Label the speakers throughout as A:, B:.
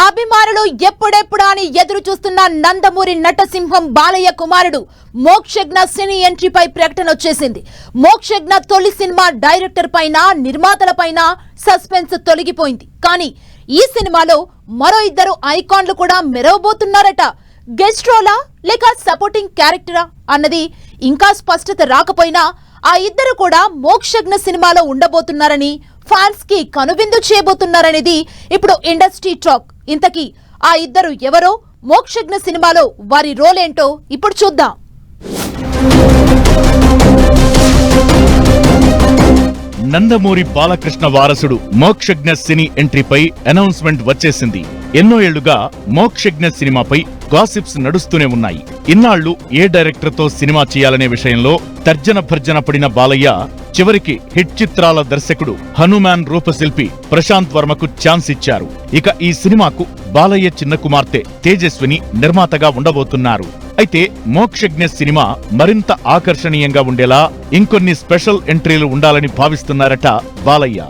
A: అభిమానులు ఎప్పుడెప్పుడా అని ఎదురు చూస్తున్న నందమూరి నటసింహం బాలయ్య కుమారుడు మోక్షజ్ఞ సినీ ఎంట్రీపై ప్రకటన వచ్చేసింది. మోక్షజ్ఞ తొలి సినిమా డైరెక్టర్ పైన, నిర్మాతల పైన సస్పెన్స్ తొలగిపోయింది. కానీ ఈ సినిమాలో మరో ఇద్దరు ఐకాన్లు కూడా మెరవబోతున్నారట. గెస్ట్ రోలా లేక సపోర్టింగ్ క్యారెక్టరా అన్నది ఇంకా స్పష్టత రాకపోయినా ఆ ఇద్దరు కూడా మోక్షజ్ఞ సినిమాలో ఉండబోతున్నారని, ఫ్యాన్స్ కి కనువిందు చేయబోతున్నారనేది ఇప్పుడు ఇండస్ట్రీ టాక్. ఇంతకీ ఆ ఇద్దరు ఎవరో, మోక్షజ్ఞ సినిమాలో వారి రోల్ ఏంటో ఇప్పుడు చూద్దాం.
B: నందమూరి బాలకృష్ణ వారసుడు మోక్షజ్ఞ సినీ ఎంట్రీపై అనౌన్స్మెంట్ వచ్చేసింది. ఎన్నో ఏళ్లుగా మోక్షజ్ఞ సినిమాపై గాసిప్స్ నడుస్తూనే ఉన్నాయి. ఇన్నాళ్లు ఏ డైరెక్టర్ తో సినిమా చేయాలనే విషయంలో తర్జన భర్జన పడిన బాలయ్య చివరికి హిట్ చిత్రాల దర్శకుడు హనుమాన్ రూపశిల్పి ప్రశాంత్ వర్మకు ఛాన్స్ ఇచ్చారు. ఇక ఈ సినిమాకు బాలయ్య చిన్న కుమార్తె తేజస్విని నిర్మాతగా ఉండబోతున్నారు. అయితే మోక్షజ్ఞ సినిమా మరింత ఆకర్షణీయంగా ఉండేలా ఇంకొన్ని స్పెషల్ ఎంట్రీలు ఉండాలని భావిస్తున్నారట బాలయ్య.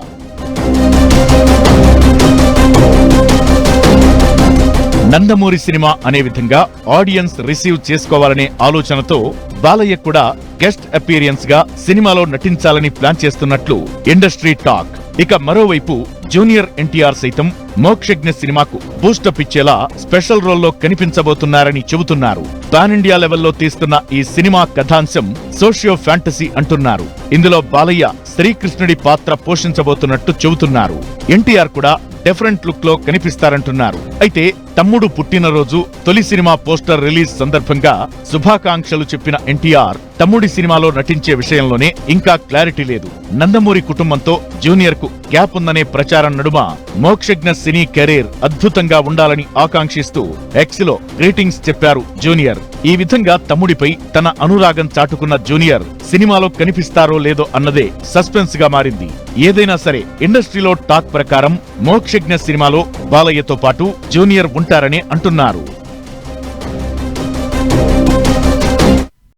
B: నందమూరి సినిమా అనే విధంగా ఆడియన్స్ రిసీవ్ చేసుకోవాలనే ఆలోచనతో బాలయ్య కూడా గెస్ట్ అపీరియన్స్ గా సినిమాలో నటించాలని ప్లాన్ చేస్తున్నట్లు ఇండస్ట్రీ టాక్. ఇక మరోవైపు జూనియర్ ఎన్టీఆర్ సైతం మోక్షజ్ఞ సినిమాకు బూస్టప్ ఇచ్చేలా స్పెషల్ రోల్లో కనిపించబోతున్నారని చెబుతున్నారు. పాన్ ఇండియా లెవెల్లో తీస్తున్న ఈ సినిమా కథాంశం సోషియో ఫ్యాంటసీ అంటున్నారు. ఇందులో బాలయ్య శ్రీకృష్ణుడి పాత్ర పోషించబోతున్నట్టు చెబుతున్నారు. ఎన్టీఆర్ కూడా డిఫరెంట్ లుక్ లో కనిపిస్తారంటున్నారు. అయితే తమ్ముడు పుట్టినరోజు తొలి సినిమా పోస్టర్ రిలీజ్ సందర్భంగా శుభాకాంక్షలు చెప్పిన ఎన్టీఆర్ తమ్ముడి సినిమాలో నటించే విషయంలోనే ఇంకా క్లారిటీ లేదు. నందమూరి కుటుంబంతో జూనియర్ కు గ్యాప్ ఉందనే ప్రచారం నడుమ మోక్షజ్ఞ సినీ కెరీర్ అద్భుతంగా ఉండాలని ఆకాంక్షిస్తూ ఎక్స్ లో గ్రీటింగ్స్ చెప్పారు జూనియర్. ఈ విధంగా తమ్ముడిపై తన అనురాగం చాటుకున్న జూనియర్ సినిమాలో కనిపిస్తారో లేదో అన్నదే సస్పెన్స్ గా మారింది. ఏదైనా సరే ఇండస్ట్రీలో టాక్ ప్రకారం మోక్షజ్ఞ సినిమాలో బాలయ్యతో పాటు జూనియర్ ఉంటారని అంటున్నారు.